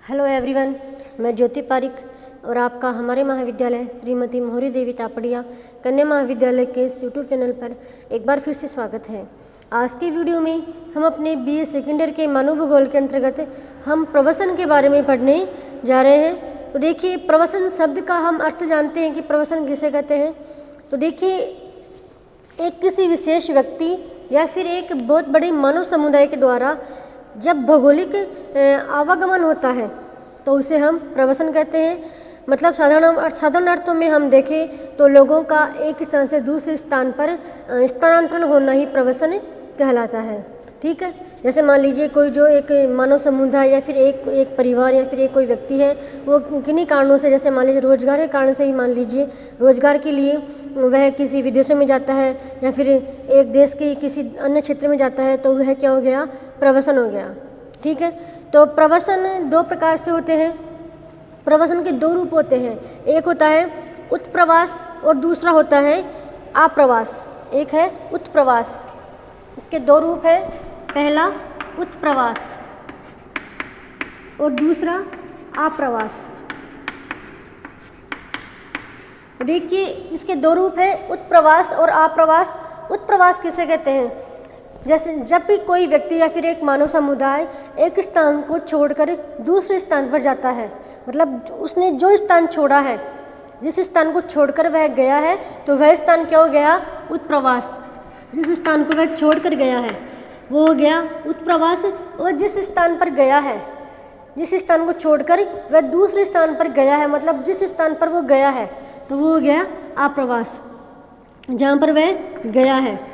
Hello everyone, मैं ज्योति पारिक और आपका हमारे महाविद्यालय श्रीमती मोहरी देवी तापड़िया कन्या महाविद्यालय के इस यूट्यूब चैनल पर एक बार फिर से स्वागत है। आज की वीडियो में हम अपने बीए सेकेंड ईयर के मानव भूगोल के अंतर्गत हम प्रवसन के बारे में पढ़ने जा रहे हैं। तो देखिए, प्रवसन शब्द का हम अर्थ जानते हैं कि प्रवसन किसे कहते हैं। तो देखिए, एक किसी विशेष व्यक्ति या फिर एक बहुत बड़े मानव समुदाय के द्वारा जब भौगोलिक आवागमन होता है तो उसे हम प्रवसन कहते हैं। मतलब साधारण अर्थों में हम देखें तो लोगों का एक स्थान से दूसरे स्थान पर स्थानांतरण होना ही प्रवसन कहलाता है। ठीक है, जैसे मान लीजिए कोई जो एक मानव समुदाय या फिर एक परिवार या फिर एक कोई व्यक्ति है, वो किन्हीं कारणों से, जैसे मान लीजिए रोजगार के कारण से ही मान लीजिए रोजगार के लिए वह किसी विदेशों में जाता है या फिर एक देश के किसी अन्य क्षेत्र में जाता है, तो वह क्या हो गया, प्रवसन हो गया। ठीक है, तो प्रवसन दो प्रकार से होते हैं। प्रवसन के दो रूप होते हैं, एक होता है उत्प्रवास और दूसरा होता है आप्रवास। एक है उत्प्रवास, इसके दो रूप है, पहला उत्प्रवास और दूसरा आप्रवास। देखिए, इसके दो रूप है, उत्प्रवास और आप्रवास। उत्प्रवास किसे कहते हैं? जैसे जब भी कोई व्यक्ति या फिर एक मानव समुदाय एक स्थान को छोड़कर दूसरे स्थान पर जाता है, मतलब उसने जो स्थान छोड़ा है, जिस स्थान को छोड़कर वह गया है, तो वह स्थान क्या हो गया, उत्प्रवास। जिस स्थान को वह छोड़कर गया है वो हो गया उत्प्रवास। और जिस स्थान पर गया है, जिस स्थान को छोड़कर वह दूसरे स्थान पर गया है, मतलब जिस स्थान पर वो गया है, तो वो हो गया आप्रवास। जहाँ पर वह गया है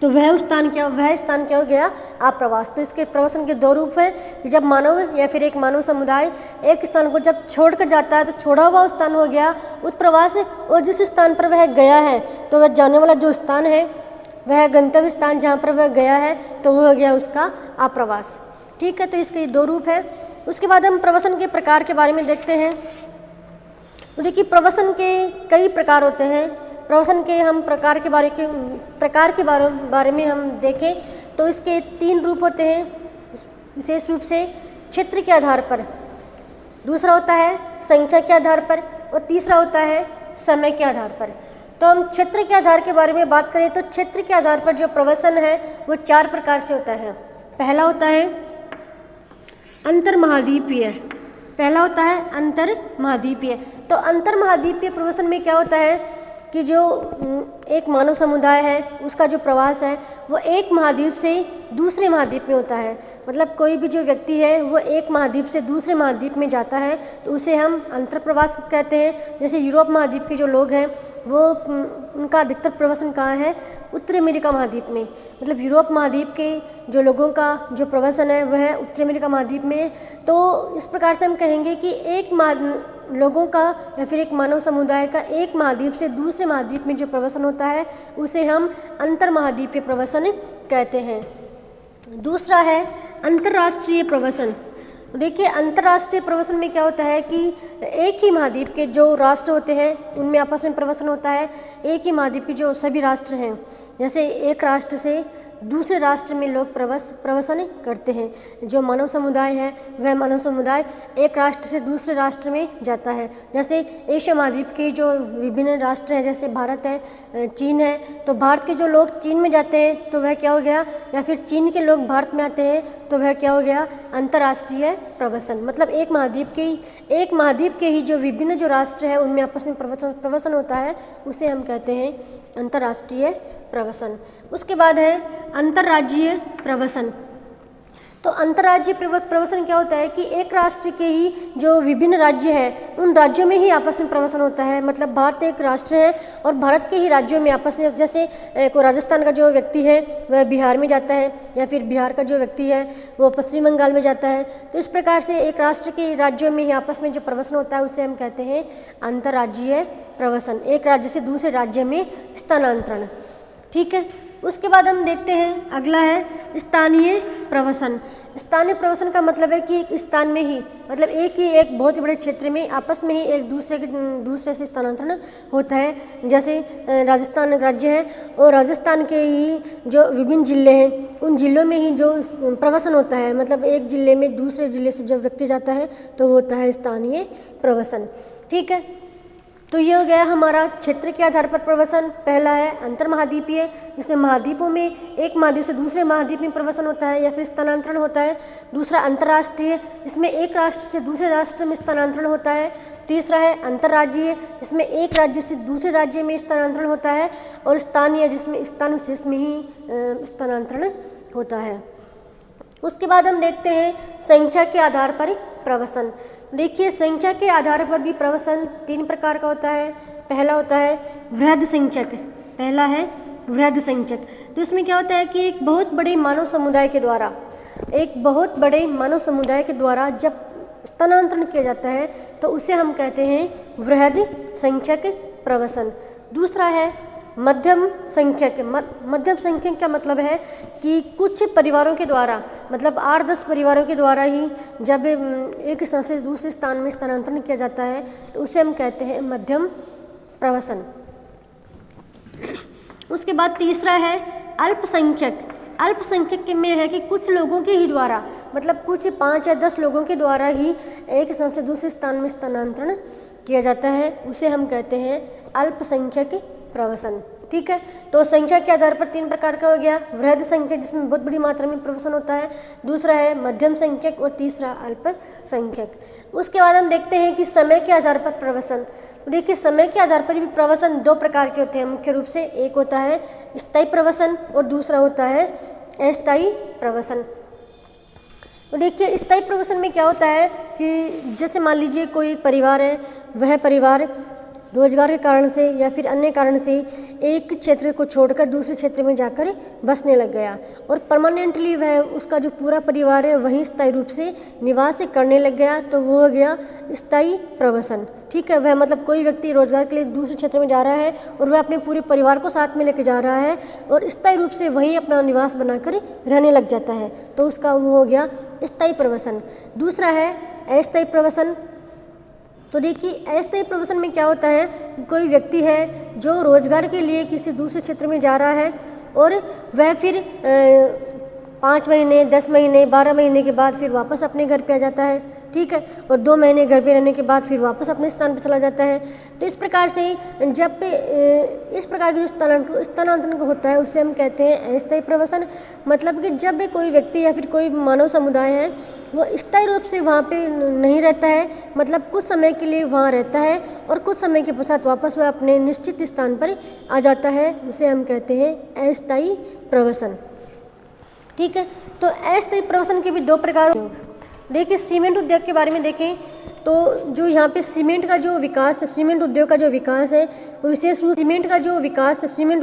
तो वह स्थान क्या हो गया, आप्रवास। तो इसके प्रवसन के दो रूप हैं कि जब मानव या फिर एक मानव समुदाय एक स्थान को जब छोड़कर जाता है तो छोड़ा हुआ स्थान हो गया उत्प्रवास, और जिस स्थान पर वह गया है तो वह जाने वाला जो स्थान है, वह गंतव्य स्थान जहाँ पर वह गया है, तो वह हो गया उसका आप्रवास। ठीक है, तो इसके दो रूप है। उसके बाद हम प्रवसन के प्रकार के बारे में देखते हैं। तो देखिए, प्रवसन के कई प्रकार होते हैं। प्रवसन के हम प्रकार के बारे में हम देखें तो इसके तीन रूप होते हैं, विशेष रूप से क्षेत्र के आधार पर, दूसरा होता है संख्या के आधार पर, और तीसरा होता है समय के आधार पर। तो हम क्षेत्र के आधार के बारे में बात करें तो क्षेत्र के आधार पर जो प्रवसन है वो चार प्रकार से होता है। पहला होता है अंतर्महाद्वीपीय। तो अंतर्महाद्वीपीय प्रवसन में क्या होता है कि जो एक मानव समुदाय है उसका जो प्रवास है वो एक महाद्वीप से दूसरे महाद्वीप में होता है। मतलब कोई भी जो व्यक्ति है वो एक महाद्वीप से दूसरे महाद्वीप में जाता है तो उसे हम अंतर्प्रवास कहते हैं। जैसे यूरोप महाद्वीप के जो लोग हैं वो उनका अधिकतर प्रवसन कहाँ है, उत्तरी अमेरिका महाद्वीप में। मतलब यूरोप महाद्वीप के जो लोगों का जो प्रवसन है वह उत्तरी अमेरिका महाद्वीप में है। तो इस प्रकार से हम कहेंगे कि लोगों का या फिर एक मानव समुदाय का एक महाद्वीप से दूसरे महाद्वीप में जो प्रवसन होता है उसे हम अंतर्महाद्वीपीय प्रवसन कहते हैं। दूसरा है अंतर्राष्ट्रीय प्रवसन। देखिए, अंतर्राष्ट्रीय प्रवसन में क्या होता है कि एक ही महाद्वीप के जो राष्ट्र होते हैं उनमें आपस में प्रवसन होता है। एक ही महाद्वीप के जो सभी राष्ट्र हैं, जैसे एक राष्ट्र से दूसरे राष्ट्र में लोग प्रवसन करते हैं। जो मानव समुदाय है वह मानव समुदाय एक राष्ट्र से दूसरे राष्ट्र में जाता है। जैसे एशिया महाद्वीप के जो विभिन्न राष्ट्र हैं, जैसे भारत है, चीन है, तो भारत के जो लोग चीन में जाते हैं तो वह क्या हो गया, या फिर चीन के लोग भारत में आते हैं तो वह क्या हो गया, अंतर्राष्ट्रीय प्रवसन। मतलब एक महाद्वीप के ही जो विभिन्न जो राष्ट्र है उनमें आपस में प्रवसन होता है, उसे हम कहते हैं अंतर्राष्ट्रीय प्रवसन। उसके बाद है अंतर्राज्यीय प्रवसन। तो अंतर्राज्यीय प्रवसन क्या होता है कि एक राष्ट्र के ही जो विभिन्न राज्य हैं उन राज्यों में ही आपस में प्रवसन होता है। मतलब भारत एक राष्ट्र है और भारत के ही राज्यों में आपस में, जैसे कोई राजस्थान का जो व्यक्ति है वह बिहार में जाता है, या फिर बिहार का जो व्यक्ति है वो पश्चिम बंगाल में जाता है। तो इस प्रकार से एक राष्ट्र के राज्यों में ही आपस में जो प्रवसन होता है उसे हम कहते हैं अंतर्राज्यीय प्रवसन। एक राज्य से दूसरे राज्य में स्थानांतरण। ठीक है, उसके बाद हम देखते हैं अगला है स्थानीय प्रवसन। स्थानीय प्रवसन का मतलब है कि एक स्थान में ही, मतलब एक बहुत ही बड़े क्षेत्र में आपस में ही एक दूसरे से स्थानांतरण होता है। जैसे राजस्थान राज्य है और राजस्थान के ही जो विभिन्न जिले हैं उन जिलों में ही जो प्रवसन होता है, मतलब एक जिले में दूसरे जिले से जब व्यक्ति जाता है तो वो होता है स्थानीय प्रवसन। ठीक है, तो ये हो गया हमारा क्षेत्र के आधार पर प्रवसन। पहला है अंतर्महाद्वीपीय, जिसमें महाद्वीपों में एक महाद्वीप से दूसरे महाद्वीप में प्रवसन होता है या फिर स्थानांतरण होता है। दूसरा अंतर्राष्ट्रीय, जिसमें एक राष्ट्र से दूसरे राष्ट्र में स्थानांतरण होता है। तीसरा है अंतर्राज्यीय, जिसमें एक राज्य से दूसरे राज्य में स्थानांतरण होता है। और स्थानीय, जिसमें स्थान विशेष में ही स्थानांतरण होता है। उसके बाद हम देखते हैं संख्या के आधार पर प्रवसन। देखिए, संख्या के आधार पर भी प्रवसन 3 प्रकार का होता है। पहला होता है वृहद संख्यक, पहला है वृहद संख्यक। तो इसमें क्या होता है कि एक बहुत बड़े मानव समुदाय के द्वारा जब स्थानांतरण किया जाता है तो उसे हम कहते हैं वृहद संख्यक प्रवसन। दूसरा है मध्यम संख्यक। मध्यम संख्यक का मतलब है कि कुछ परिवारों के द्वारा, मतलब 8-10 परिवारों के द्वारा ही जब एक स्थान से दूसरे स्थान में स्थानांतरण किया जाता है तो उसे हम कहते हैं मध्यम प्रवसन। उसके बाद तीसरा है अल्पसंख्यक। अल्पसंख्यक में है कि कुछ लोगों के ही द्वारा, मतलब कुछ 5 या 10 लोगों के द्वारा ही एक स्थान से दूसरे स्थान में स्थानांतरण किया जाता है, उसे हम कहते हैं अल्पसंख्यक प्रवसन। ठीक है, तो संख्या के आधार पर 3 प्रकार का हो गया। वृहद संख्यक, जिसमें बहुत बड़ी मात्रा में प्रवसन होता है। दूसरा है मध्यम संख्यक और तीसरा अल्पसंख्यक। उसके बाद हम देखते हैं कि समय के आधार पर प्रवसन। देखिए, समय के आधार पर भी प्रवसन 2 प्रकार के होते हैं मुख्य रूप से। एक होता है स्थायी प्रवसन और दूसरा होता है अस्थायी प्रवसन। तो देखिए, स्थायी प्रवसन में क्या होता है कि जैसे मान लीजिए कोई परिवार है, वह परिवार रोजगार के कारण से या फिर अन्य कारण से एक क्षेत्र को छोड़कर दूसरे क्षेत्र में जाकर बसने लग गया और परमानेंटली वह उसका जो पूरा परिवार है वहीं स्थायी रूप से निवास करने लग गया, तो वो हो गया स्थायी प्रवसन। ठीक है, वह मतलब कोई व्यक्ति रोजगार के लिए दूसरे क्षेत्र में जा रहा है और वह अपने पूरे परिवार को साथ में लेकर जा रहा है और स्थायी रूप से वहीं अपना निवास बनाकर रहने लग जाता है, तो उसका वो हो गया स्थायी प्रवसन। दूसरा है अस्थायी प्रवसन। तो देखिए, अस्थायी प्रवसन में क्या होता है कि कोई व्यक्ति है जो रोजगार के लिए किसी दूसरे क्षेत्र में जा रहा है और वह फिर 5 महीने, 10 महीने, 12 महीने के बाद फिर वापस अपने घर पे आ जाता है। ठीक है, और 2 महीने घर पे रहने के बाद फिर वापस अपने स्थान पर चला जाता है। तो इस प्रकार से जब इस प्रकार की जो स्थानांतरण होता है उसे हम कहते हैं अस्थायी प्रवसन। मतलब कि जब भी कोई व्यक्ति या फिर कोई मानव समुदाय है वो स्थायी रूप से वहाँ पे नहीं रहता है, मतलब कुछ समय के लिए वहाँ रहता है और कुछ समय के पश्चात वापस वह अपने निश्चित स्थान पर आ जाता है, उसे हम कहते हैं अस्थायी प्रवसन। ठीक है, तो अस्थायी प्रवसन के भी 2 प्रकार। देखिए, सीमेंट उद्योग के बारे में देखें तो जो यहाँ पे सीमेंट का जो विकास है, सीमेंट उद्योग का जो विकास है वो विशेष रूप सीमेंट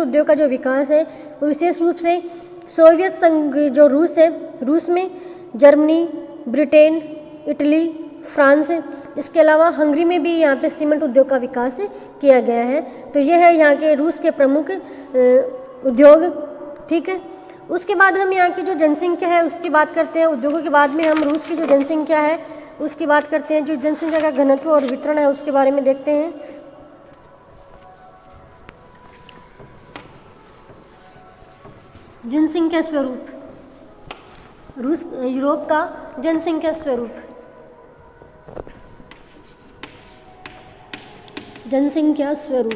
उद्योग का जो विकास है वो विशेष रूप से सोवियत संघ जो रूस है, रूस में, जर्मनी, ब्रिटेन, इटली, फ्रांस, इसके अलावा हंगरी में भी यहाँ पे सीमेंट उद्योग का विकास किया गया है। तो यह है यहाँ के रूस के प्रमुख उद्योग। ठीक है, उसके बाद हम यहाँ की जो जनसंख्या है उसकी बात करते हैं। उद्योगों के बाद में हम रूस की जो जनसंख्या है उसकी बात करते हैं। जो जनसंख्या का घनत्व और वितरण है उसके बारे में देखते हैं। जनसंख्या स्वरूप, यूरोप का जनसंख्या स्वरूप, जनसंख्या स्वरूप।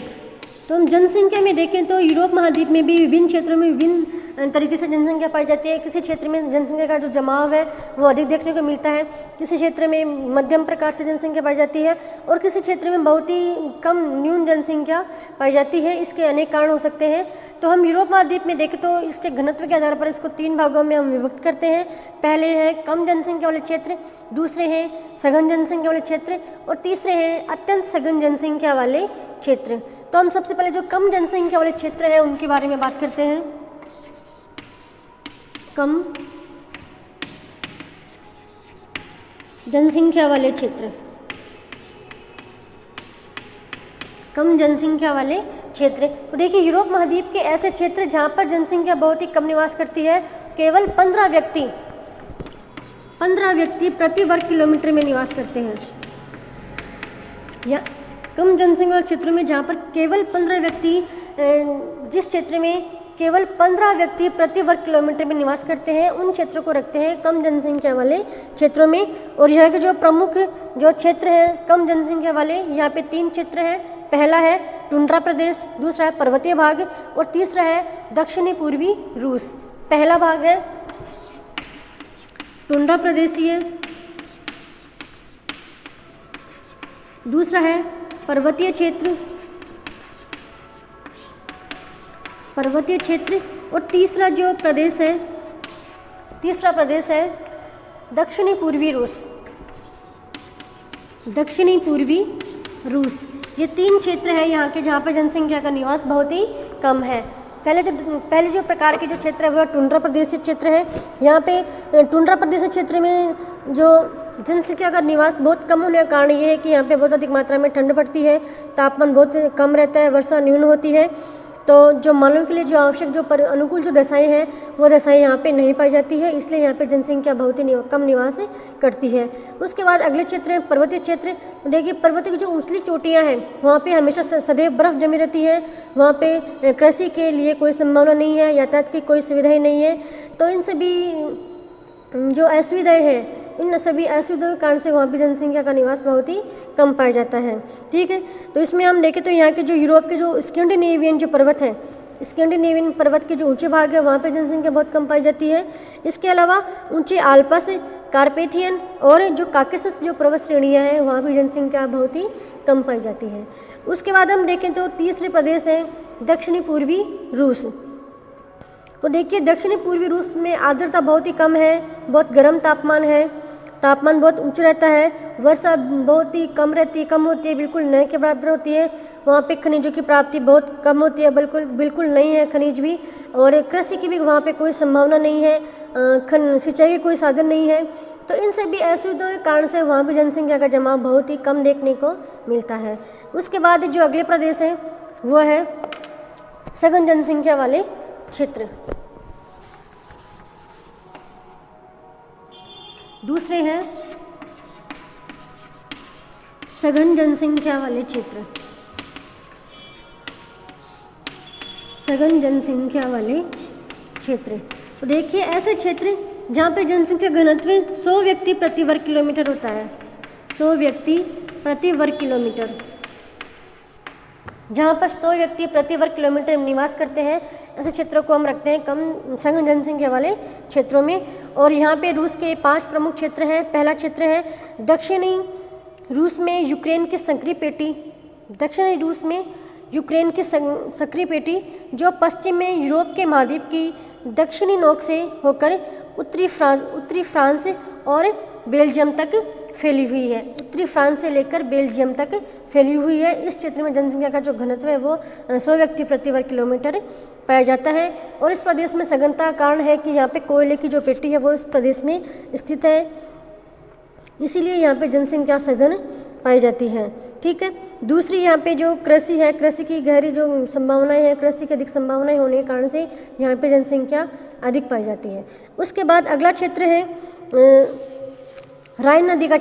तो हम जनसंख्या में देखें तो यूरोप महाद्वीप में भी विभिन्न क्षेत्रों में विभिन्न तरीके से जनसंख्या पाई जाती है। किसी क्षेत्र में जनसंख्या का जो जमाव है वो अधिक देखने को मिलता है, किसी क्षेत्र में मध्यम प्रकार से जनसंख्या पाई जाती है और किसी क्षेत्र में बहुत ही कम न्यून जनसंख्या पाई जाती है। इसके अनेक कारण हो सकते हैं। तो हम यूरोप महाद्वीप में देखें तो इसके घनत्व के आधार पर इसको 3 भागों में हम विभक्त करते हैं। पहले है कम जनसंख्या वाले क्षेत्र, दूसरे हैं सघन जनसंख्या वाले क्षेत्र और तीसरे हैं अत्यंत सघन जनसंख्या वाले क्षेत्र। तो हम सबसे पहले जो कम जनसंख्या वाले क्षेत्र हैं उनके बारे में बात करते हैं। कम जनसंख्या वाले क्षेत्र, कम जनसंख्या वाले क्षेत्र। तो देखिए यूरोप महाद्वीप के ऐसे क्षेत्र जहाँ पर जनसंख्या बहुत ही कम निवास करती है, केवल 15 व्यक्ति प्रति वर्ग किलोमीटर में निवास करते हैं। या कम जनसंख्या वाले क्षेत्रों में जहाँ पर केवल 15 व्यक्ति, जिस क्षेत्र में केवल 15 व्यक्ति प्रति वर्ग किलोमीटर में निवास करते हैं, उन क्षेत्रों को रखते हैं कम जनसंख्या वाले क्षेत्रों में। और यहाँ के जो प्रमुख जो क्षेत्र हैं कम जनसंख्या वाले, यहाँ पे 3 क्षेत्र हैं। पहला है टुंड्रा प्रदेश, दूसरा है पर्वतीय भाग और तीसरा है दक्षिणी पूर्वी रूस। पहला भाग है टुंड्रा प्रदेशीय, दूसरा है पर्वतीय क्षेत्र और तीसरा प्रदेश है दक्षिणी पूर्वी रूस। ये 3 क्षेत्र है यहाँ के जहाँ पर जनसंख्या का निवास बहुत ही कम है। पहले जो प्रकार के जो क्षेत्र है वो टुंड्रा प्रदेशीय क्षेत्र है। यहाँ पे टुंड्रा प्रदेशीय क्षेत्र में जो जनसंख्या का निवास बहुत कम होने का कारण ये है कि यहाँ पे बहुत अधिक मात्रा में ठंड पड़ती है, तापमान बहुत कम रहता है, वर्षा न्यून होती है। तो जो मानव के लिए जो आवश्यक जो अनुकूल जो दशाएं हैं वो दशाएं यहाँ पे नहीं पाई जाती है, इसलिए यहाँ पे जनसंख्या बहुत ही कम निवास करती है। उसके बाद अगले क्षेत्र है पर्वतीय क्षेत्र। देखिए पर्वतीय की जो ऊंचली चोटियाँ हैं वहाँ पे हमेशा सदैव बर्फ जमी रहती है। वहाँ पे कृषि के लिए कोई संभावना नहीं है, यातायात की कोई सुविधा ही नहीं है। तो इन सभी जो असुविधाएँ हैं, इन सभी असुविधाओं के कारण से वहाँ पे जनसंख्या का निवास बहुत ही कम पाया जाता है। ठीक है, तो इसमें हम देखें तो यहाँ के जो यूरोप के जो स्कैंडिनेवियन जो पर्वत हैं, स्कैंडिनेवियन पर्वत के जो ऊंचे भाग है वहाँ पे जनसंख्या बहुत कम पाई जाती है। इसके अलावा ऊंचे आल्पस, कार्पेथियन और जो काकेसस जो पर्वत श्रेणियाँ हैं वहाँ भी जनसंख्या बहुत ही कम पाई जाती है। उसके बाद हम देखें जो तीसरे प्रदेश है दक्षिणी पूर्वी रूस। तो देखिए दक्षिणी पूर्वी रूस में आर्द्रता बहुत ही कम है, बहुत गर्म तापमान है, तापमान बहुत ऊंचा रहता है, वर्षा बहुत ही कम होती है, बिल्कुल न के बराबर होती है। वहाँ पे खनिजों की प्राप्ति बहुत कम होती है, बिल्कुल नहीं है खनिज भी, और कृषि की भी वहाँ पे कोई संभावना नहीं है, सिंचाई के कोई साधन नहीं है। तो इन सभी असुविधाओं के कारण से वहाँ भी जनसंख्या का जमाव बहुत ही कम देखने को मिलता है। उसके बाद जो अगले प्रदेश है वो है सघन जनसंख्या वाले क्षेत्र। दूसरे हैं सघन जनसंख्या वाले क्षेत्र। तो देखिए ऐसे क्षेत्र जहाँ पे जनसंख्या घनत्व 100 व्यक्ति प्रति वर्ग किलोमीटर होता है, 100 व्यक्ति प्रति वर्ग किलोमीटर। जहाँ पर 100 व्यक्ति प्रति वर्ग किलोमीटर निवास करते हैं, ऐसे क्षेत्रों को हम रखते हैं कम सघन जनसंख्या वाले क्षेत्रों में। और यहाँ पे रूस के 5 प्रमुख क्षेत्र हैं। पहला क्षेत्र है दक्षिणी रूस में यूक्रेन की सक्रिय पेटी, जो पश्चिम में यूरोप के महाद्वीप की दक्षिणी नोक से होकर उत्तरी फ्रांस और बेल्जियम तक फैली हुई है। उत्तरी फ्रांस से लेकर बेल्जियम तक फैली हुई है। इस क्षेत्र में जनसंख्या का जो घनत्व है वो 100 व्यक्ति प्रति वर्ग किलोमीटर पाया जाता है। और इस प्रदेश में सघनता का कारण है कि यहाँ पे कोयले की जो पेटी है वो इस प्रदेश में स्थित है, इसीलिए यहाँ पे जनसंख्या सघन पाई जाती है। ठीक है, दूसरी यहाँ पे जो कृषि है, कृषि की गहरी जो संभावनाएं हैं, कृषि की अधिक संभावनाएं होने के कारण से यहाँ पे जनसंख्या अधिक पाई जाती है। उसके बाद अगला क्षेत्र है राइन नदी का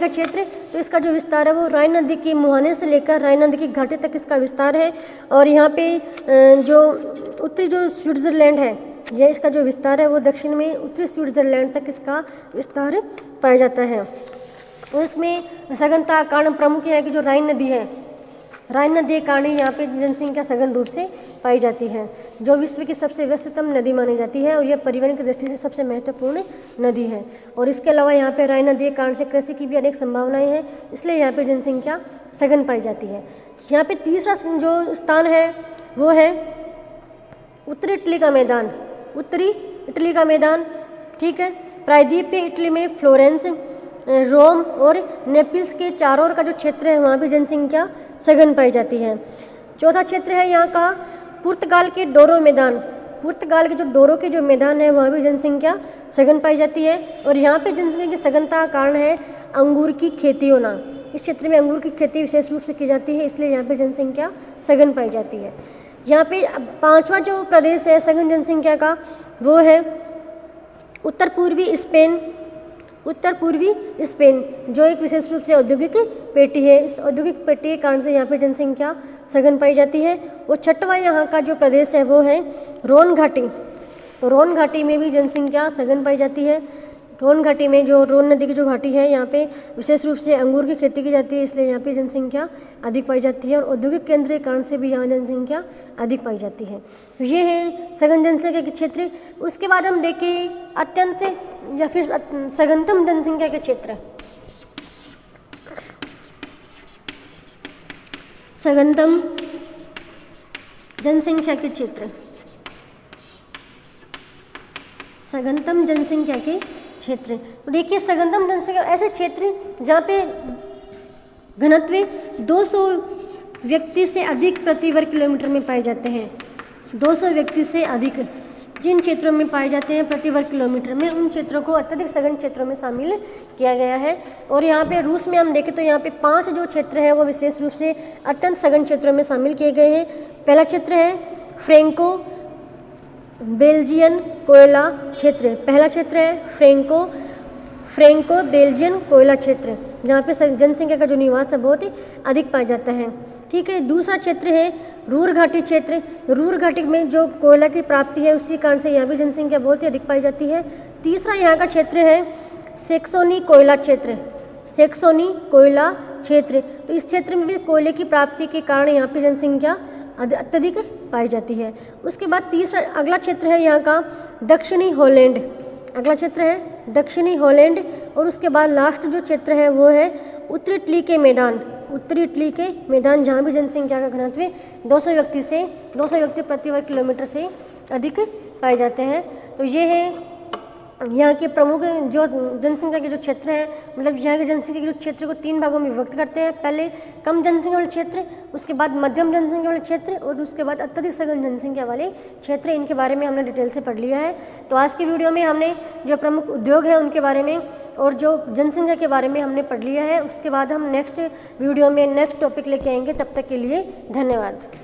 क्षेत्र। तो इसका जो विस्तार है वो राइन नदी के मुहाने से लेकर राइन नदी की घाटी तक इसका विस्तार है। और यहाँ पे जो उत्तरी जो स्विट्ज़रलैंड है, यह इसका जो विस्तार है वो दक्षिण में उत्तरी स्विट्ज़रलैंड तक इसका विस्तार पाया जाता है। तो इसमें सघनता का कारण प्रमुख है कि जो राइन नदी है, राइन नदी के कारण यहाँ पे जनसंख्या सघन रूप से पाई जाती है, जो विश्व की सबसे व्यस्ततम नदी मानी जाती है और यह परिवहन की दृष्टि से सबसे महत्वपूर्ण नदी है। और इसके अलावा यहाँ पे राइन नदी के कारण से कृषि की भी अनेक संभावनाएं हैं, इसलिए यहाँ पे जनसंख्या सघन पाई जाती है। यहाँ पे तीसरा जो स्थान है वो है उत्तरी इटली का मैदान। ठीक है, प्रायद्वीपीय इटली में फ्लोरेंस, रोम और नेपल्स के चारों ओर का जो क्षेत्र है वहाँ भी जनसंख्या सघन पाई जाती है। चौथा क्षेत्र है यहाँ का पुर्तगाल के डोरो मैदान। पुर्तगाल के जो डोरो के जो मैदान है वहाँ भी जनसंख्या सघन पाई जाती है। और यहाँ पे जनसंख्या की सघनता का कारण है अंगूर की खेती होना। इस क्षेत्र में अंगूर की खेती विशेष रूप से की जाती है, इसलिए यहाँ पे जनसंख्या सघन पाई जाती है। यहाँ पे 5वां जो प्रदेश है सघन जनसंख्या का वो है उत्तर पूर्वी स्पेन। उत्तर पूर्वी स्पेन जो एक विशेष रूप से औद्योगिक पेटी है, इस औद्योगिक पेटी के कारण से यहाँ पे जनसंख्या सघन पाई जाती है। और 6वां यहाँ का जो प्रदेश है वो है रोन घाटी। तो रोन घाटी में भी जनसंख्या सघन पाई जाती है। रोन घाटी में जो रोन नदी की जो घाटी है यहाँ पे विशेष रूप से अंगूर की खेती की जाती है, इसलिए यहाँ पे जनसंख्या अधिक पाई जाती है और औद्योगिक केंद्र के कारण से भी यहाँ जनसंख्या अधिक पाई जाती है। तो ये है सघन जनसंख्या के क्षेत्र। उसके बाद हम देखें अत्यंत या फिर सघनतम जनसंख्या के क्षेत्र। सघनतम जनसंख्या के क्षेत्र, सघनतम जनसंख्या के क्षेत्र। तो देखिए सघनतम जनसंख्या ऐसे क्षेत्र जहाँ पे घनत्व 200 व्यक्ति से अधिक प्रति वर्ग किलोमीटर में पाए जाते हैं। 200 व्यक्ति से अधिक जिन क्षेत्रों में पाए जाते हैं प्रति वर्ग किलोमीटर में, उन क्षेत्रों को अत्यधिक सघन क्षेत्रों में शामिल किया गया है। और यहाँ पे रूस में हम देखें तो यहाँ पे 5 जो क्षेत्र हैं वो विशेष रूप से अत्यंत सघन क्षेत्रों में शामिल किए गए हैं। पहला क्षेत्र है फ्रेंको बेल्जियन कोयला क्षेत्र। पहला क्षेत्र है फ्रेंको बेल्जियन कोयला क्षेत्र, जहाँ पे जनसंख्या का जो निवास है बहुत ही अधिक पाया जाता है। ठीक है। दूसरा क्षेत्र है रूर घाटी क्षेत्र। रूर घाटी में जो कोयला की प्राप्ति है उसी कारण से यहाँ भी जनसंख्या बहुत ही अधिक पाई जाती है। तीसरा यहाँ का क्षेत्र है सेक्सोनी कोयला क्षेत्र। सेक्सोनी कोयला क्षेत्र, तो इस क्षेत्र में भी कोयले की प्राप्ति के कारण यहाँ पे जनसंख्या अत्यधिक पाई जाती है। उसके बाद तीसरा अगला क्षेत्र है यहाँ का दक्षिणी हॉलैंड। अगला क्षेत्र है दक्षिणी हॉलैंड। और उसके बाद लास्ट जो क्षेत्र है वो है उत्तरी इटली के मैदान। उत्तरी इटली के मैदान जहाँ भी जनसंख्या का घनत्व 200 व्यक्ति प्रति वर्ग किलोमीटर से अधिक पाए जाते हैं। तो ये है यहाँ के प्रमुख जो जनसंख्या के जो क्षेत्र हैं, मतलब यहाँ के जनसंख्या के जो क्षेत्र को 3 भागों में विभक्त करते हैं। पहले कम जनसंख्या वाले क्षेत्र, उसके बाद मध्यम जनसंख्या वाले क्षेत्र और उसके बाद अत्यधिक सघन जनसंख्या वाले क्षेत्र। इनके बारे में हमने डिटेल से पढ़ लिया है। तो आज की वीडियो में हमने जो प्रमुख उद्योग है उनके बारे में और जो जनसंख्या के बारे में हमने पढ़ लिया है। उसके बाद हम नेक्स्ट वीडियो में नेक्स्ट टॉपिक लेके आएंगे। तब तक के लिए धन्यवाद।